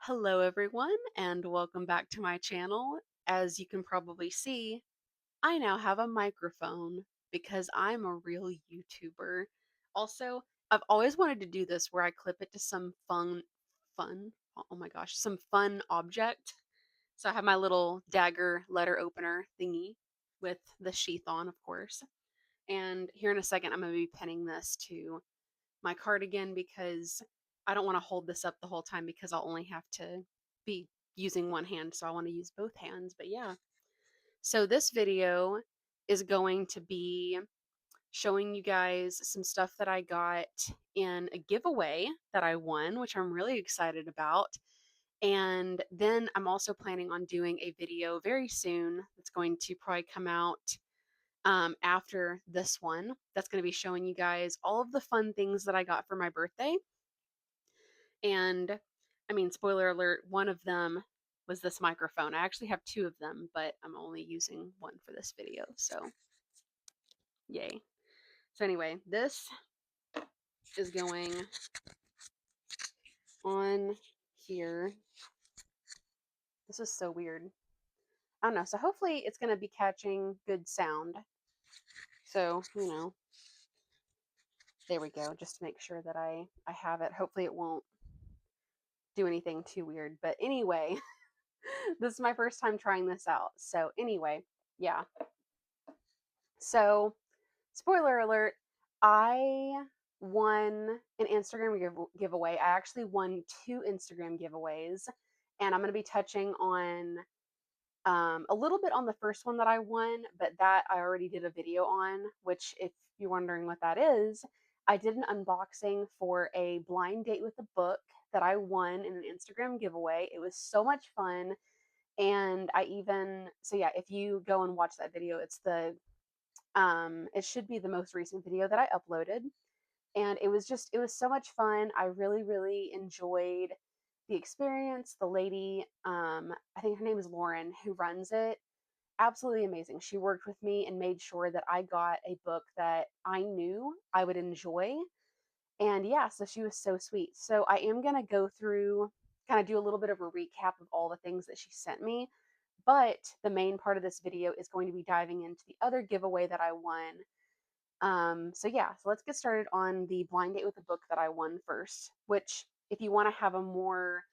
Hello, everyone, and welcome back to my channel. As you can probably see, I now have a microphone because I'm a real YouTuber. Also, I've always wanted to do this where I clip it to some oh my gosh, some fun object. So I have my little dagger letter opener thingy with the sheath on, of course. And here in a second, I'm going to be pinning this to my cardigan because I don't want to hold this up the whole time because I'll only have to be using one hand. So I want to use both hands. But yeah, so this video is going to be showing you guys some stuff that I got in a giveaway that I won, which I'm really excited about. And then I'm also planning on doing a video very soon that's going to probably come out after this one. That's going to be showing you guys all of the fun things that I got for my birthday. And I mean, spoiler alert, one of them was this microphone. I actually have two of them, but I'm only using one for this video. So, yay. So, anyway, this is going on here. This is so weird. I don't know. So, hopefully, it's going to be catching good sound. So, there we go. Just to make sure that I have it. Hopefully, it won't do anything too weird. But anyway, this is my first time trying this out. So, anyway, yeah. So, spoiler alert, I won an Instagram giveaway. I actually won two Instagram giveaways, and I'm going to be touching on a little bit on the first one that I won, but that I already did a video on, which, if you're wondering what that is, I did an unboxing for a blind date with a book that I won in an Instagram giveaway. It was so much fun. And so yeah, if you go and watch that video, it should be the most recent video that I uploaded. And it was so much fun. I really, really enjoyed the experience. The lady, I think her name is Lauren, who runs it, absolutely amazing. She worked with me and made sure that I got a book that I knew I would enjoy. And yeah, so she was so sweet. So I am going to go through, kind of do a little bit of a recap of all the things that she sent me. But the main part of this video is going to be diving into the other giveaway that I won. So yeah, so let's get started on the blind date with the book that I won first, which, if you want to have a more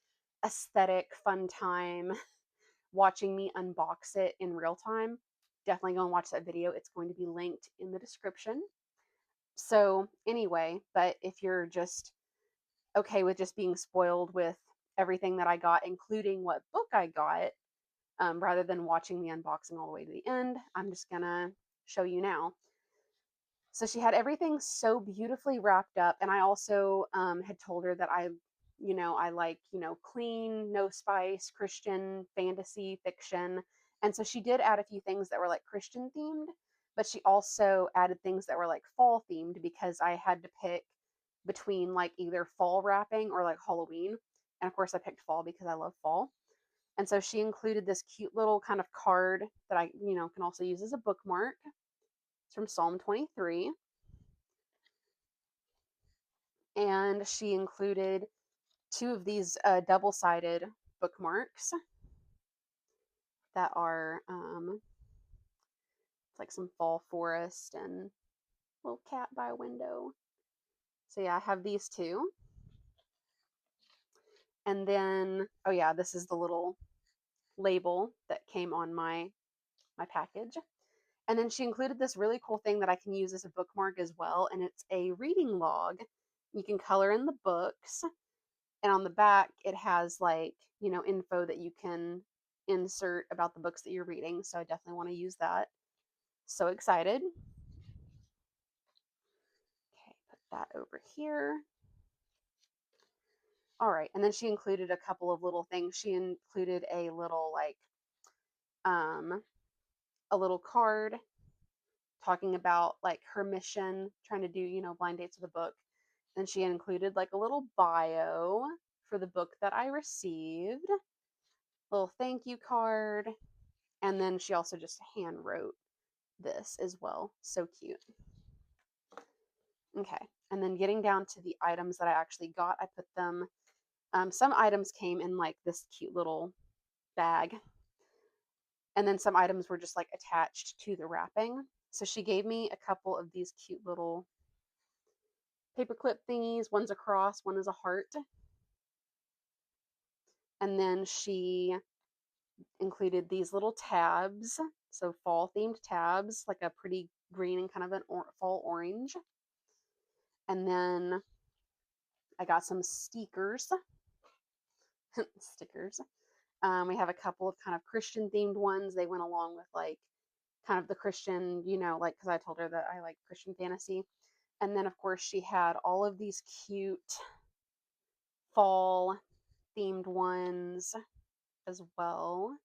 aesthetic, fun time watching me unbox it in real time, definitely go and watch that video. It's going to be linked in the description. So anyway, but if you're just okay with just being spoiled with everything that I got, including what book I got, rather than watching the unboxing all the way to the end, I'm just gonna show you now. So she had everything so beautifully wrapped up, and I also had told her that I like clean, no spice, Christian fantasy fiction, and so she did add a few things that were like Christian themed, but she also added things that were like fall themed because I had to pick between like either fall wrapping or like Halloween, and of course I picked fall because I love fall. And so she included this cute little kind of card that I can also use as a bookmark. It's from Psalm 23. And she included two of these double-sided bookmarks that are like some fall forest and little cat by a window. So yeah, I have these two. And then, oh yeah, this is the little label that came on my package. And then she included this really cool thing that I can use as a bookmark as well, and it's a reading log. You can color in the books, and on the back it has like info that you can insert about the books that you're reading, so I definitely want to use that. So excited. Okay, put that over here. All right, and then she included a couple of little things. She included a little like um a little card talking about like her mission, trying to do blind dates with a book. Then she included like a little bio for the book that I received, little thank you card, and then she also just hand wrote this as well. So cute. Okay, and then getting down to the items that I actually got, I put them Some items came in like this cute little bag, and then some items were just like attached to the wrapping. So she gave me a couple of these cute little paperclip thingies. One's a cross, one is a heart. And then she included these little tabs, so fall themed tabs, like a pretty green and kind of an fall orange. And then I got some stickers. Stickers. We have a couple of kind of Christian themed ones. They went along with like kind of the Christian, like because I told her that I like Christian fantasy. And then, of course, she had all of these cute fall themed ones as well.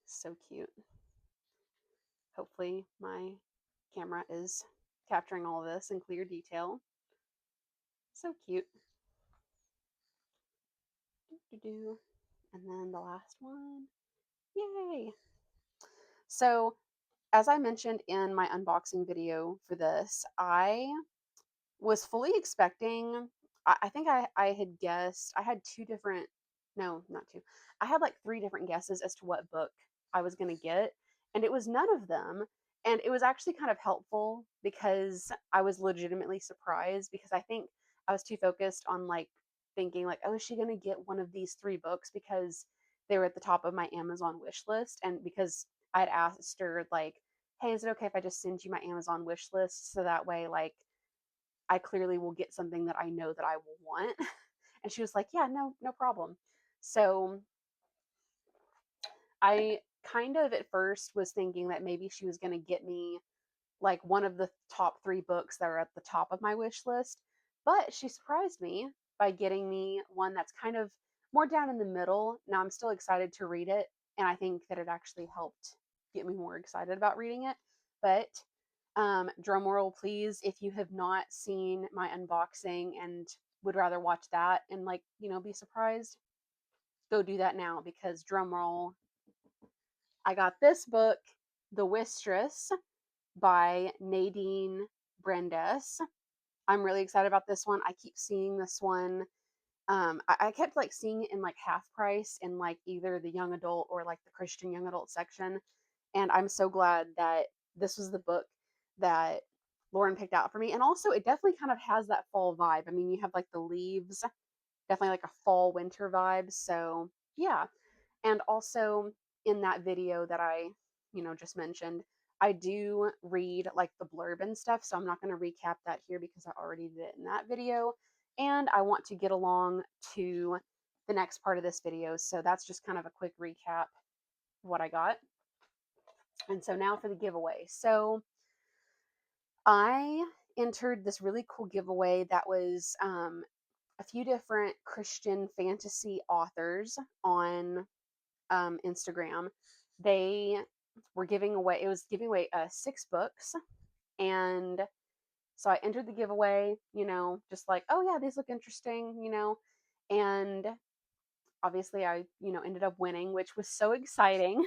So cute. Hopefully, my camera is capturing all of this in clear detail. So cute. And then the last one. Yay! So, as I mentioned in my unboxing video for this, I was fully expecting, I think I had guessed, I had two different, no, not two. I had like three different guesses as to what book I was going to get, and it was none of them. And it was actually kind of helpful because I was legitimately surprised, because I think I was too focused on like thinking like, oh, is she going to get one of these three books, because they were at the top of my Amazon wish list, and because I had asked her like, hey, is it okay if I just send you my Amazon wish list, so that way like I clearly will get something that I know that I will want. And she was like, yeah, no problem. So I kind of at first was thinking that maybe she was going to get me like one of the top three books that are at the top of my wish list. But she surprised me by getting me one that's kind of more down in the middle. Now I'm still excited to read it, and I think that it actually helped get me more excited about reading it. But drum roll, please, if you have not seen my unboxing and would rather watch that and like, be surprised, go do that now, because drum roll, I got this book, The Wistress by Nadine Brandes. I'm really excited about this one. I keep seeing this one. I kept like seeing it in like half price in like either the young adult or like the Christian young adult section. And I'm so glad that this was the book that Lauren picked out for me. And also, it definitely kind of has that fall vibe. I mean, you have like the leaves, definitely like a fall winter vibe. So, yeah. And also, in that video that I, just mentioned, I do read like the blurb and stuff. So, I'm not going to recap that here because I already did it in that video. And I want to get along to the next part of this video. So, that's just kind of a quick recap of what I got. And so now for the giveaway. So I entered this really cool giveaway that was a few different Christian fantasy authors on Instagram. They were giving away, it was giving away 6 books. And so I entered the giveaway, just like, oh yeah, these look interesting, and obviously I, ended up winning, which was so exciting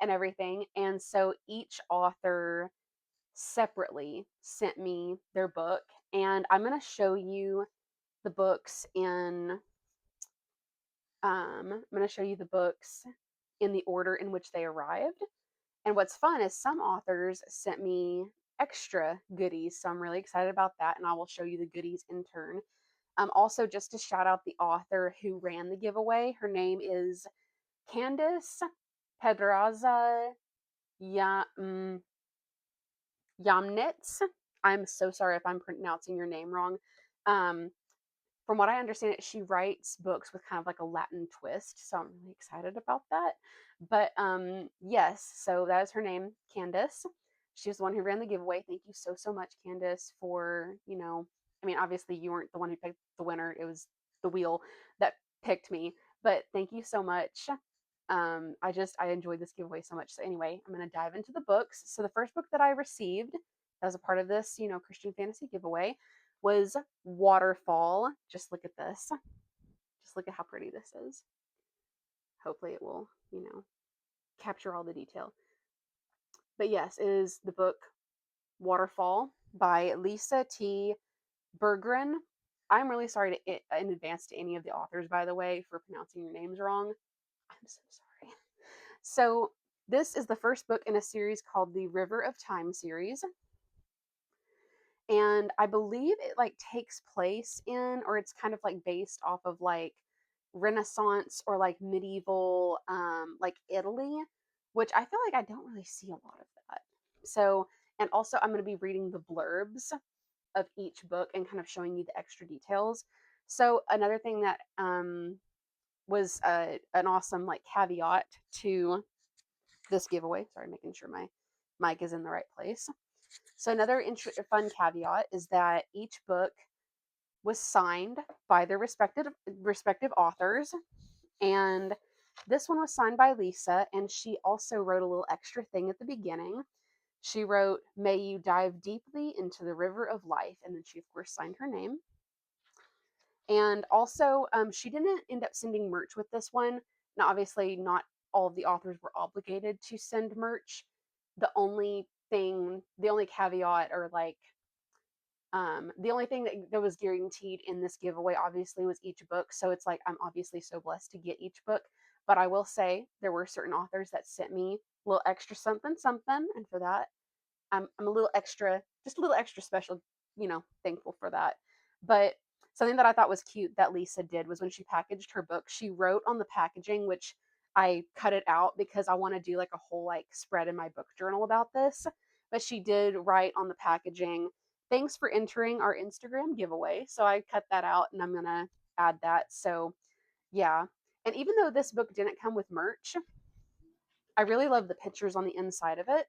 and everything. And so each author separately sent me their book, and I'm going to show you the books in I'm going to show you the books in the order in which they arrived. And what's fun is some authors sent me extra goodies, so I'm really excited about that, and I will show you the goodies in turn. Also, just to shout out the author who ran the giveaway, her name is Candice Pedraza Yamnitz. I'm so sorry if I'm pronouncing your name wrong. Um, from what I understand it, she writes books with kind of like a Latin twist, so I'm really excited about that. But yes, so that is her name, Candice. She was the one who ran the giveaway. Thank you so much, Candice, for, I mean, obviously you weren't the one who picked the winner. It was the wheel that picked me. But thank you so much. I enjoyed this giveaway so much. So anyway, I'm going to dive into the books. So the first book that I received as a part of this, Christian fantasy giveaway was Waterfall. Just look at this. Just look at how pretty this is. Hopefully it will, capture all the detail. But yes, it is the book Waterfall by Lisa T. Bergren. I'm really sorry in advance to any of the authors, by the way, for pronouncing your names wrong. I'm so sorry. So, this is the first book in a series called the River of Time series. And I believe it like takes place in, or it's kind of like based off of like Renaissance or like medieval, like Italy, which I feel like I don't really see a lot of that. So, and also I'm going to be reading the blurbs of each book and kind of showing you the extra details. So, another thing that was an awesome like caveat to this giveaway. Sorry, making sure my mic is in the right place. So another fun caveat is that each book was signed by their respective authors, and this one was signed by Lisa, and she also wrote a little extra thing at the beginning. She wrote, "May you dive deeply into the river of life," and then she of course signed her name. And also, she didn't end up sending merch with this one. Now, obviously, not all of the authors were obligated to send merch. The only caveat, or like, the only thing that was guaranteed in this giveaway, obviously, was each book. So it's like, I'm obviously so blessed to get each book. But I will say, there were certain authors that sent me a little extra something, something. And for that, I'm a little extra, just a little extra special, thankful for that. But something that I thought was cute that Lisa did was when she packaged her book, she wrote on the packaging, which I cut it out because I want to do like a whole like spread in my book journal about this. But she did write on the packaging, "Thanks for entering our Instagram giveaway." So I cut that out and I'm gonna add that. So yeah. And even though this book didn't come with merch, I really love the pictures on the inside of it.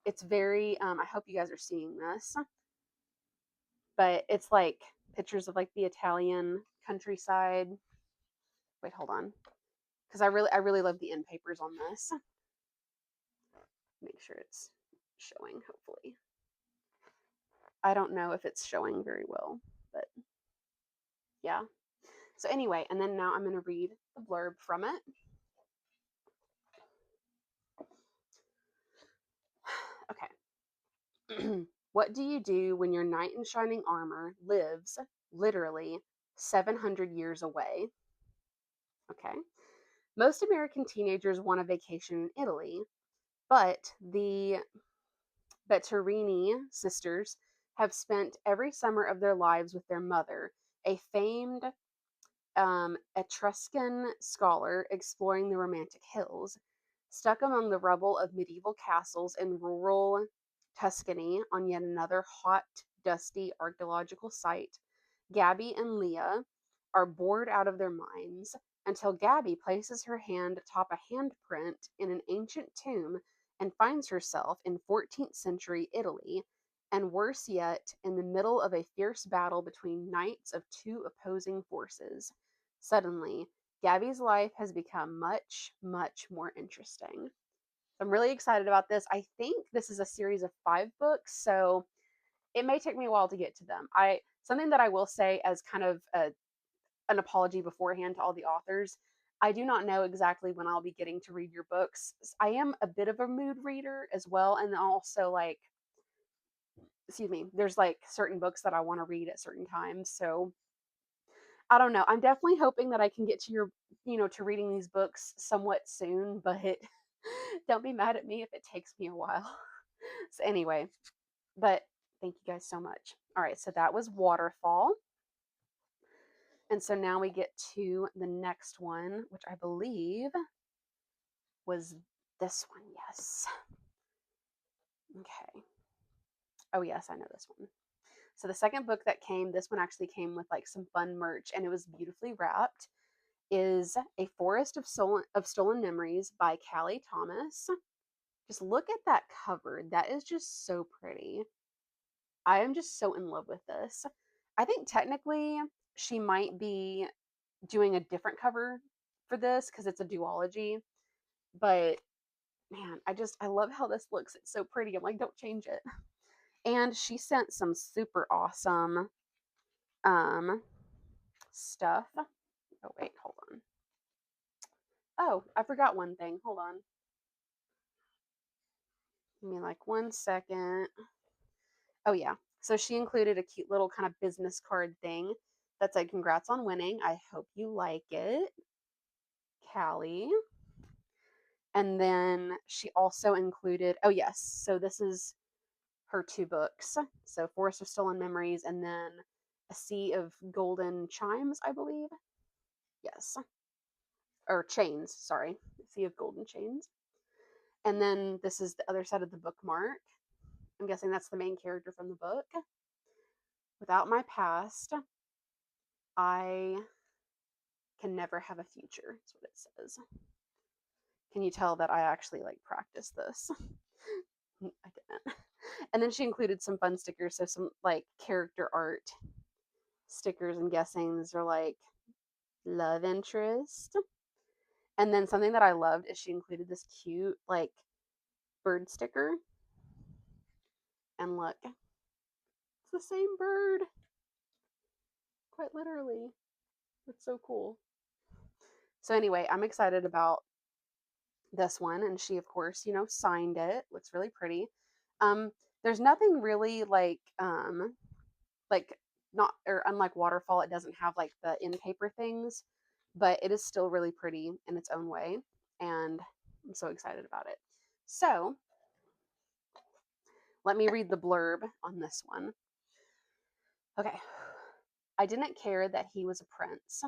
It's very, I hope you guys are seeing this, but it's like pictures of like the Italian countryside. Wait, hold on, because I really love the end papers on this. Make sure it's showing. Hopefully, I don't know if it's showing very well, but yeah. So anyway, and then now I'm going to read the blurb from it. Okay. What do you do when your knight in shining armor lives literally 700 years away? Okay. Most American teenagers want a vacation in Italy, but the Betterini sisters have spent every summer of their lives with their mother, a famed Etruscan scholar exploring the romantic hills. Stuck among the rubble of medieval castles in rural Tuscany on yet another hot, dusty archaeological site, Gabby and Leah are bored out of their minds until Gabby places her hand atop a handprint in an ancient tomb and finds herself in 14th century Italy, and worse yet, in the middle of a fierce battle between knights of two opposing forces. Suddenly, Gabby's life has become much, much more interesting. I'm really excited about this. I think this is a series of 5 books, so it may take me a while to get to them. I Something that I will say as kind of an apology beforehand to all the authors. I do not know exactly when I'll be getting to read your books. I am a bit of a mood reader as well, and also like, excuse me, there's like certain books that I want to read at certain times. So I don't know. I'm definitely hoping that I can get to to reading these books somewhat soon, but don't be mad at me if it takes me a while. So anyway, but thank you guys so much. All right, so that was Waterfall. And so now we get to the next one, which I believe was this one. Yes. Okay. Oh, yes, I know this one. So the second book that came, this one actually came with like some fun merch and it was beautifully wrapped, is A Forest of Stolen Memories by Callie Thomas. Just look at that cover. That is just so pretty. I am just so in love with this. I think technically she might be doing a different cover for this because it's a duology, but man, I love how this looks. It's so pretty. I'm like, don't change it. And she sent some super awesome um stuff. Oh wait, hold on. Oh, I forgot one thing. Hold on. Give me like 1 second. Oh yeah. So she included a cute little kind of business card thing that said, "Congrats on winning. I hope you like it, Callie." And then she also included, oh, yes, so this is her 2 books. So Forest of Stolen Memories and then A Sea of Golden Chimes, I believe. Yes. Or Chains, sorry. A Sea of Golden Chains. And then this is the other side of the bookmark. I'm guessing that's the main character from the book. "Without my past, I can never have a future," is what it says. Can you tell that I actually like practiced this? I didn't. And then she included some fun stickers, so some like character art stickers. I'm guessing these are like love interest. And then something that I loved is she included this cute like bird sticker. And look, it's the same bird, quite literally. It's so cool. So anyway, I'm excited about this one, and she of course, signed it. Looks really pretty. Um, there's nothing really like not or unlike Waterfall, it doesn't have like the in paper things, but it is still really pretty in its own way, and I'm so excited about it. So let me read the blurb on this one. Okay. "I didn't care that he was a prince.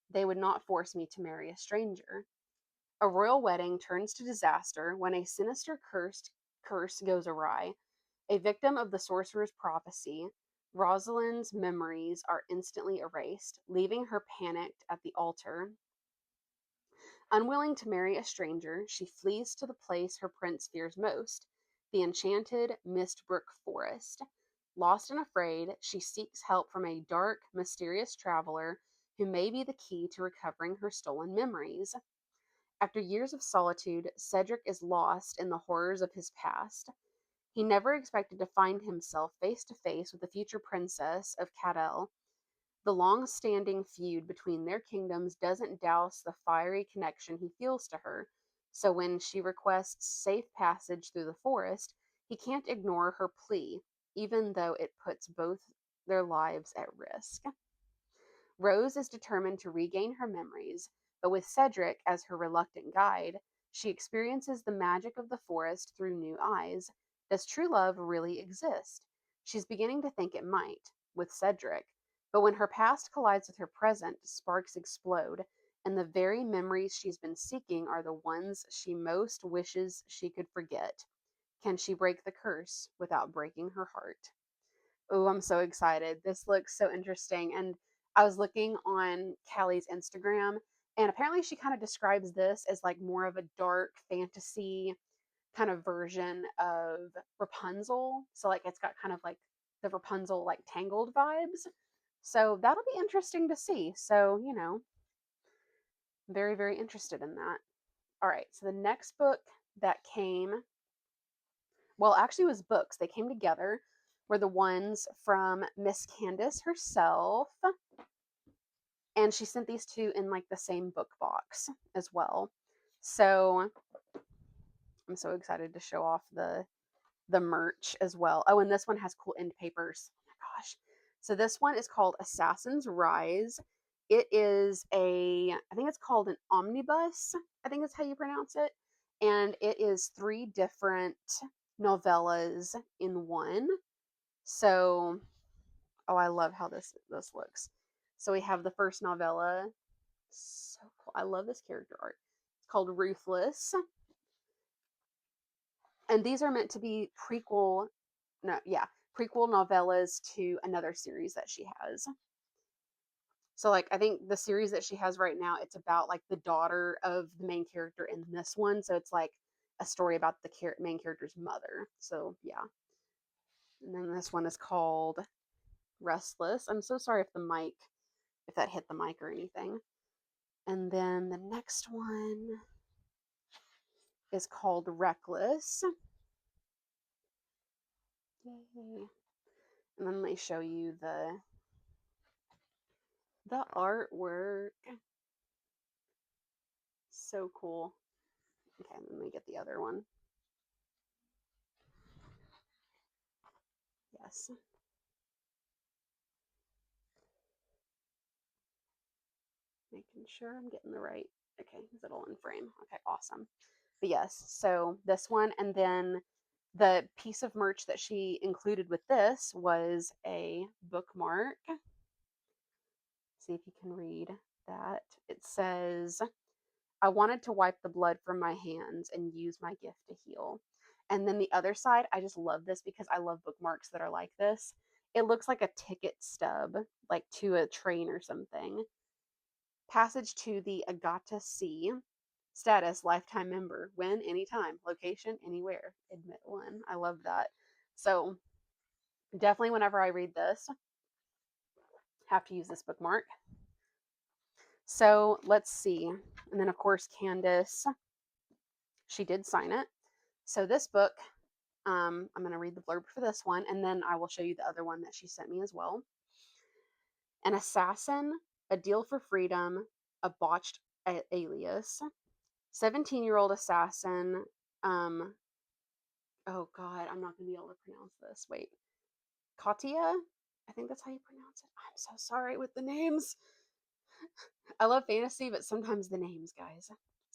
They would not force me to marry a stranger. A royal wedding turns to disaster when a sinister curse goes awry. A victim of the sorcerer's prophecy, Rosalind's memories are instantly erased, leaving her panicked at the altar. Unwilling to marry a stranger, she flees to the place her prince fears most, the enchanted Mistbrook Forest. Lost and afraid, she seeks help from a dark, mysterious traveler who may be the key to recovering her stolen memories. After years of solitude, Cedric is lost in the horrors of his past. He never expected to find himself face to face with the future princess of Cadel. The long standing feud between their kingdoms doesn't douse the fiery connection he feels to her, so when she requests safe passage through the forest, he can't ignore her plea, even though it puts both their lives at risk. Rose is determined to regain her memories, but with Cedric as her reluctant guide, she experiences the magic of the forest through new eyes. Does true love really exist? She's beginning to think it might, with Cedric, but when her past collides with her present, sparks explode, and the very memories she's been seeking are the ones she most wishes she could forget. Can she break the curse without breaking her heart? Oh, I'm so excited. This looks so interesting. And I was looking on Callie's Instagram, and apparently she kind of describes this as like more of a dark fantasy kind of version of Rapunzel. So like it's got kind of like the Rapunzel like Tangled vibes. So that'll be interesting to see. So, very, very interested in that. All right. So the next book that came, well, actually it was books. They came together were the ones from Miss Candice herself. And she sent these two in like the same book box as well. So I'm so excited to show off the merch as well. Oh, and this one has cool end papers. Oh my gosh. So this one is called Assassin's Rise. It is I think it's called an omnibus. I think that's how you pronounce it. And it is 3 different novellas in one. So, oh, I love how this looks. So we have the first novella. So cool. I love this character art. It's called Ruthless. And these are meant to be prequel novellas to another series that she has. So like I think the series that she has right now, it's about like the daughter of the main character in this one. So it's like a story about the main character's mother. So yeah. And then this one is called Restless. I'm so sorry if that hit the mic or anything. And then the next one is called Reckless. Yay. And then let me show you the artwork. So cool. Okay, let me get the other one. Yes. Making sure I'm getting the right. Okay, is it all in frame? Okay, awesome. But yes, so this one, and then the piece of merch that she included with this was a bookmark. See if you can read that. It says, I wanted to wipe the blood from my hands and use my gift to heal. And then the other side, I just love this because I love bookmarks that are like this. It looks like a ticket stub, like to a train or something. Passage to the Agata Sea. Status, lifetime member. When, anytime. Location, anywhere. Admit one. I love that. So definitely whenever I read this, have to use this bookmark. So let's see. And then of course Candice, she did sign it. So this book, I'm going to read the blurb for this one, and then I will show you the other one that she sent me as well. An assassin, a deal for freedom, a botched alias. 17-year-old assassin. Oh God, I'm not going to be able to pronounce this. Wait. Katia? I think that's how you pronounce it. I'm so sorry with the names. I love fantasy, but sometimes the names, guys.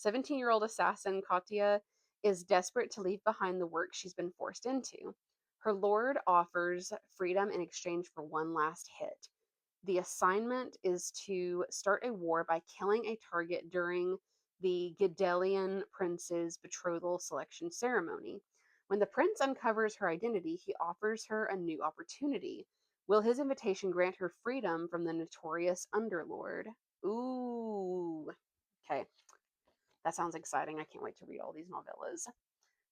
17-year-old assassin Katia is desperate to leave behind the work she's been forced into. Her lord offers freedom in exchange for one last hit. The assignment is to start a war by killing a target during the Gedelian prince's betrothal selection ceremony. When the prince uncovers her identity, he offers her a new opportunity. Will his invitation grant her freedom from the notorious underlord? Ooh. Okay. That sounds exciting. I can't wait to read all these novellas.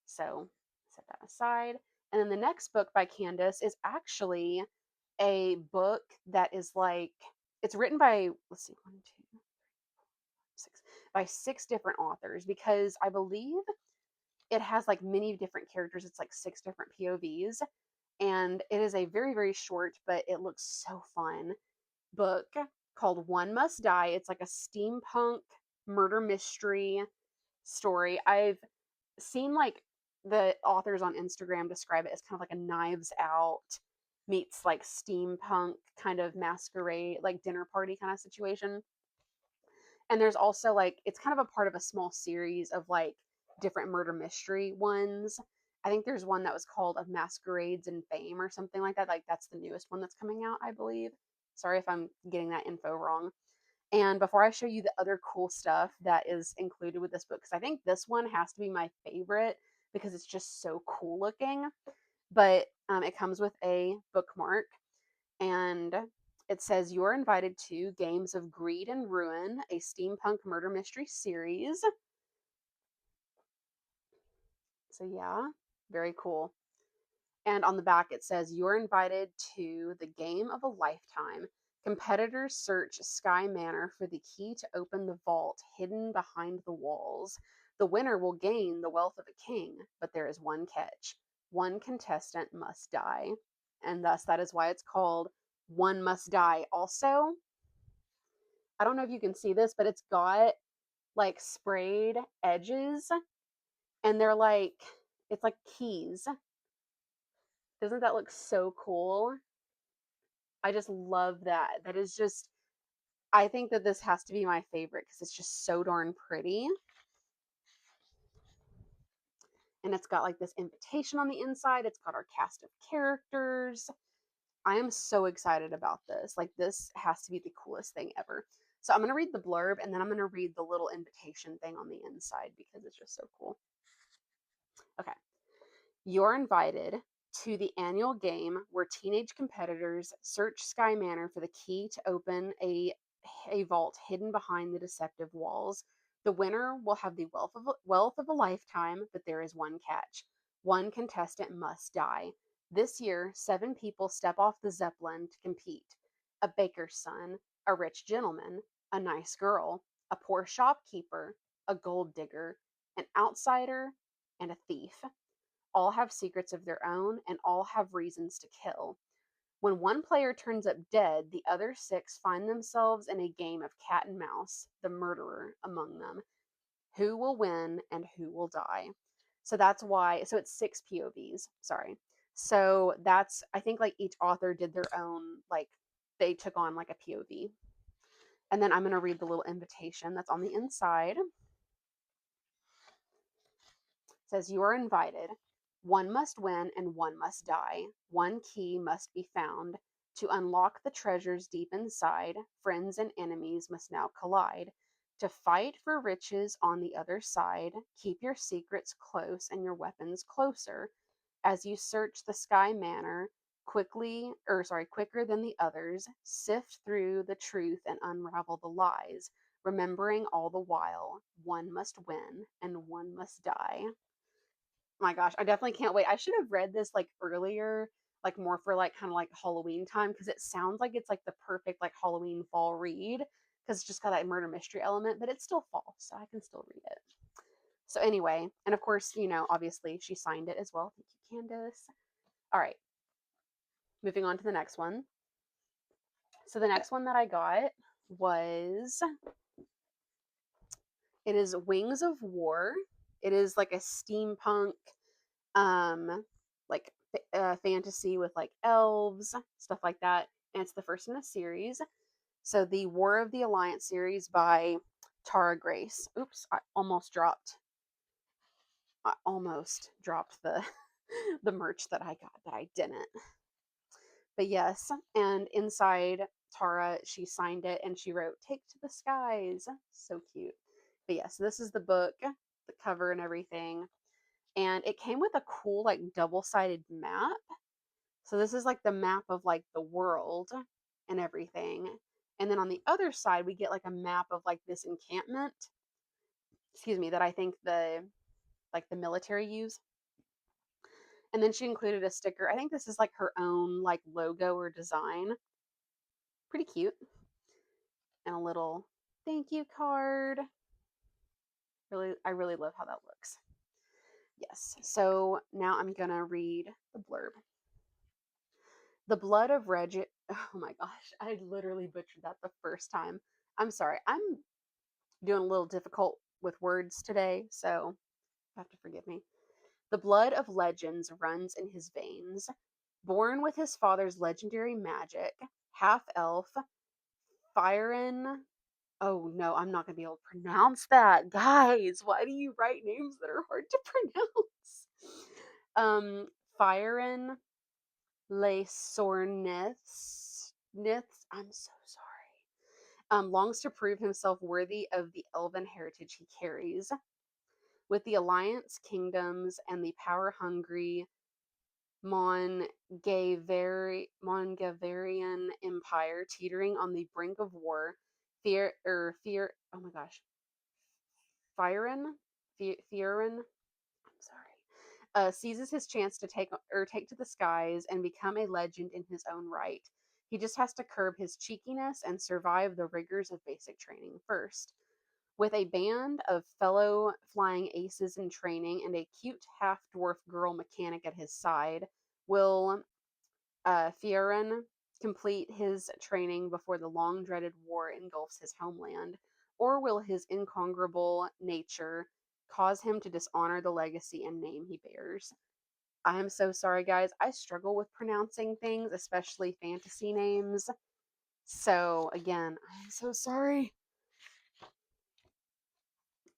So set that aside. And then the next book by Candice is actually a book that is like, it's written by, let's see, one, two, six, by six different authors, because I believe it has like many different characters. It's like six different POVs. And it is a very, very short, but it looks so fun book called One Must Die. It's like a steampunk murder mystery story. I've seen like the authors on Instagram describe it as kind of like a Knives Out meets like steampunk kind of masquerade, like dinner party kind of situation. And there's also like, it's kind of a part of a small series of like different murder mystery ones. I think there's one that was called Of Masquerades and Fame or something like that. Like that's the newest one that's coming out, I believe. Sorry if I'm getting that info wrong. And before I show you the other cool stuff that is included with this book, because I think this one has to be my favorite because it's just so cool looking. But it comes with a bookmark, and it says, You're invited to Games of Greed and Ruin, a steampunk murder mystery series. So, yeah, very cool. And on the back, it says, You're invited to the game of a lifetime. Competitors search Sky Manor for the key to open the vault hidden behind the walls. The winner will gain the wealth of a king, but there is one catch. One contestant must die. And thus, that is why it's called One Must Die. Also, I don't know if you can see this, but it's got like sprayed edges, and they're like, it's like keys. Doesn't that look so cool? I just love that. That is just, I think that this has to be my favorite because it's just so darn pretty. And it's got like this invitation on the inside. It's got our cast of characters. I am so excited about this. Like, this has to be the coolest thing ever. So I'm going to read the blurb, and then I'm going to read the little invitation thing on the inside because it's just so cool. Okay. You're invited to the annual game where teenage competitors search Sky Manor for the key to open a vault hidden behind the deceptive walls. The winner will have the wealth of a lifetime, but there is one catch. One contestant must die. This year, 7 people step off the Zeppelin to compete. A baker's son, a rich gentleman, a nice girl, a poor shopkeeper, a gold digger, an outsider, and a thief. All have secrets of their own, and all have reasons to kill. When one player turns up dead, the other 6 find themselves in a game of cat and mouse, the murderer among them. Who will win and who will die? So that's why, so it's 6 POVs, sorry. So that's, I think like each author did their own, like they took on like a POV. And then I'm going to read the little invitation that's on the inside. It says, "You are invited. One must win and one must die. One key must be found. To unlock the treasures deep inside, friends and enemies must now collide. To fight for riches on the other side, keep your secrets close and your weapons closer. As you search the sky manor, quicker than the others, sift through the truth and unravel the lies, remembering all the while, one must win and one must die." My gosh, I definitely can't wait. I should have read this like earlier, like more for like kind of like Halloween time, because it sounds like it's like the perfect like Halloween fall read, because it's just got that murder mystery element, but it's still fall, so I can still read it. So anyway, and of course, obviously she signed it as well. Thank you, Candice. All right, moving on to the next one. So the next one that I got was, it is Wings of War. It is like a steampunk, um, like fantasy with like elves, stuff like that. And it's the first in a series. So the War of the Alliance series by Tara Grayce. Oops, I almost dropped the the merch that I got that I didn't. But yes, and inside Tara, she signed it and she wrote "Take to the skies." So cute. But yes, this is the book, the cover and everything. And it came with a cool like double-sided map. So this is like the map of like the world and everything. And then on the other side, we get like a map of like this encampment. Excuse me, that I think the military use. And then she included a sticker. I think this is like her own like logo or design. Pretty cute. And a little thank you card. I really love how that looks. Yes. So now I'm gonna read the blurb. The blood of Reg. Oh my gosh, I literally butchered that the first time. I'm sorry. I'm doing a little difficult with words today, so you have to forgive me. The blood of legends runs in his veins. Born with his father's legendary magic, half elf, Firen. Oh no, I'm not going to be able to pronounce that. Guys, why do you write names that are hard to pronounce? Firen Le Sorniths. I'm so sorry. Longs to prove himself worthy of the elven heritage he carries. With the Alliance kingdoms and the power-hungry Mongavarian Empire teetering on the brink of war, oh my gosh, Firen, I'm sorry, seizes his chance to take to the skies and become a legend in his own right. He just has to curb his cheekiness and survive the rigors of basic training first. With a band of fellow flying aces in training and a cute half dwarf girl mechanic at his side, will Fiaren complete his training before the long dreaded war engulfs his homeland? Or will his incongruable nature cause him to dishonor the legacy and name he bears? I am so sorry, guys. I struggle with pronouncing things, especially fantasy names. So, again, I'm so sorry.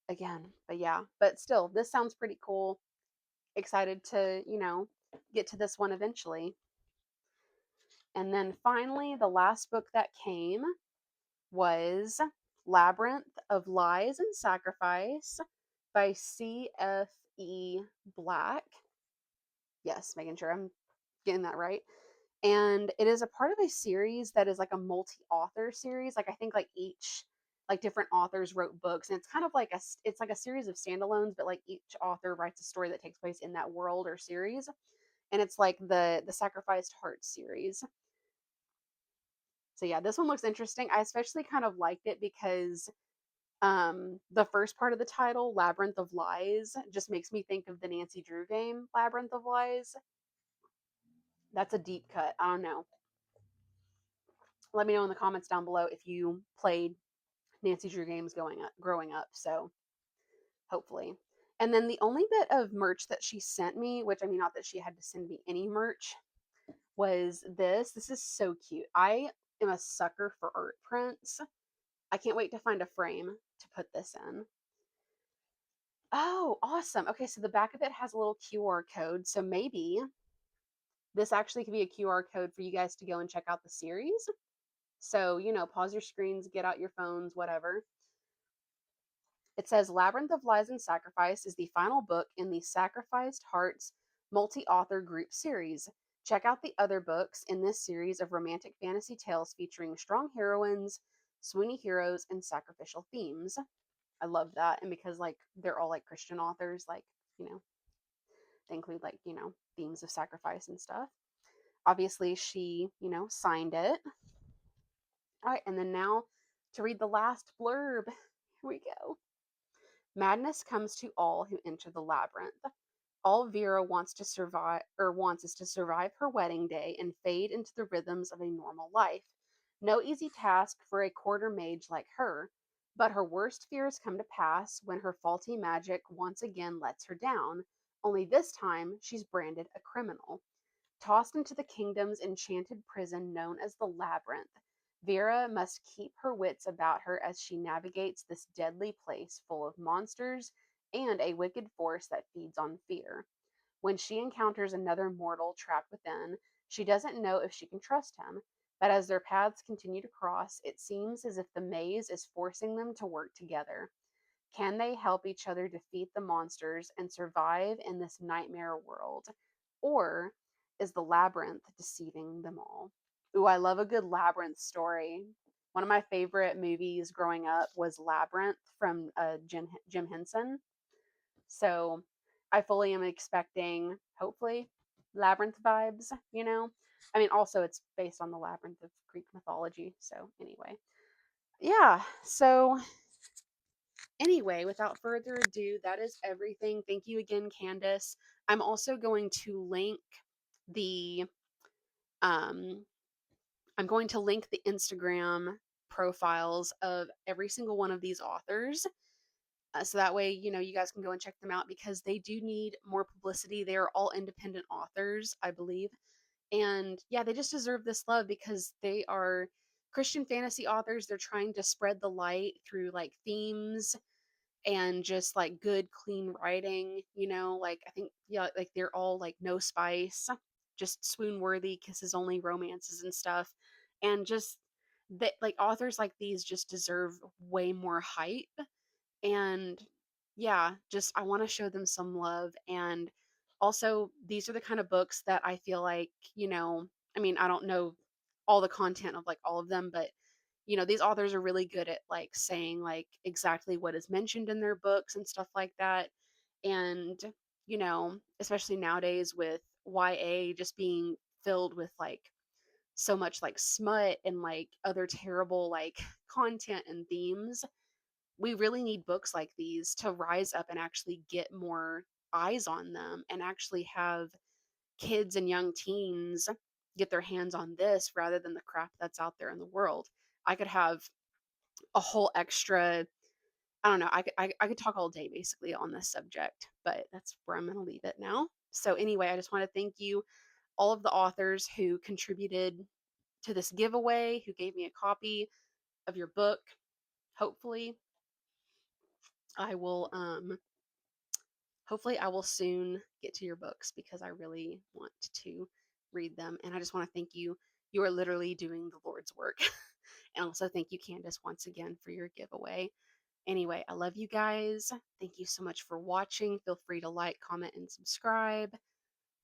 Again, but yeah, but still, this sounds pretty cool. Excited to, get to this one eventually. And then finally, the last book that came was Labyrinth of Lies and Sacrifice by C.F.E. Black. Yes, making sure I'm getting that right. And it is a part of a series that is like a multi-author series. Like I think like each like different authors wrote books, and it's kind of like it's like a series of standalones, but like each author writes a story that takes place in that world or series. And it's like the Sacrificed Heart series. So yeah, this one looks interesting. I especially kind of liked it because the first part of the title, Labyrinth of Lies, just makes me think of the Nancy Drew game, Labyrinth of Lies. That's a deep cut. I don't know. Let me know in the comments down below if you played Nancy Drew games growing up. So hopefully. And then the only bit of merch that she sent me, which I mean, not that she had to send me any merch, was this. This is so cute. I am a sucker for art prints. I can't wait to find a frame to put this in. Oh, awesome. Okay, so the back of it has a little QR code. So maybe this actually could be a QR code for you guys to go and check out the series. So, pause your screens, get out your phones, whatever. It says Labyrinth of Lies and Sacrifice is the final book in the Sacrificed Hearts multi author group series. Check out the other books in this series of romantic fantasy tales featuring strong heroines, swoony heroes, and sacrificial themes. I love that. And because, like, they're all like Christian authors, like, you know, they include, like, themes of sacrifice and stuff. Obviously, she, signed it. All right. And then now to read the last blurb. Here we go. Madness comes to all who enter the labyrinth. All Vera wants is to survive her wedding day and fade into the rhythms of a normal life. No easy task for a quarter mage like her, but her worst fears come to pass when her faulty magic once again lets her down. Only this time she's branded a criminal. Tossed into the kingdom's enchanted prison known as the Labyrinth, Vera must keep her wits about her as she navigates this deadly place full of monsters and a wicked force that feeds on fear. When she encounters another mortal trapped within, she doesn't know if she can trust him. But as their paths continue to cross, it seems as if the maze is forcing them to work together. Can they help each other defeat the monsters and survive in this nightmare world? Or is the labyrinth deceiving them all? Ooh, I love a good labyrinth story. One of my favorite movies growing up was Labyrinth from Jim Henson. So I fully am expecting, hopefully, labyrinth vibes. I mean, also, it's based on the labyrinth of Greek mythology. So, anyway. Yeah. So, anyway, without further ado, that is everything. Thank you again, Candice. I'm also going to link the um the Instagram profiles of every single one of these authors. So that way, you guys can go and check them out because they do need more publicity. They are all independent authors, I believe. And yeah, they just deserve this love because they are Christian fantasy authors. They're trying to spread the light through like themes and just like good clean writing, like I think, yeah, like they're all like no spice, just swoon worthy kisses only romances and stuff. And just that, like, authors like these just deserve way more hype. And yeah, just I want to show them some love. And also, these are the kind of books that I feel like, I mean, I don't know all the content of like all of them, but these authors are really good at like saying like exactly what is mentioned in their books and stuff like that. And, especially nowadays with YA just being filled with like so much like smut and like other terrible like content and themes, we really need books like these to rise up and actually get more eyes on them and actually have kids and young teens get their hands on this rather than the crap that's out there in the world. I could have a whole extra, I don't know, I could talk all day basically on this subject, but that's where I'm going to leave it now. So anyway, I just want to thank you, all of the authors who contributed to this giveaway, who gave me a copy of your book. Hopefully I will hopefully I will soon get to your books because I really want to read them. And I just want to thank you. You are literally doing the Lord's work. And also thank you, Candice, once again for your giveaway. Anyway, I love you guys. Thank you so much for watching. Feel free to like, comment, and subscribe.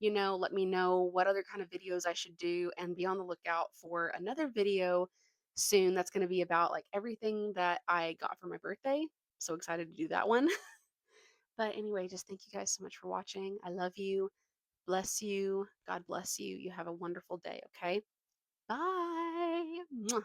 Let me know what other kind of videos I should do and be on the lookout for another video soon that's going to be about like everything that I got for my birthday. So excited to do that one. But anyway, just thank you guys so much for watching. I love you. Bless you. God bless you. You have a wonderful day, okay? Bye. Mwah.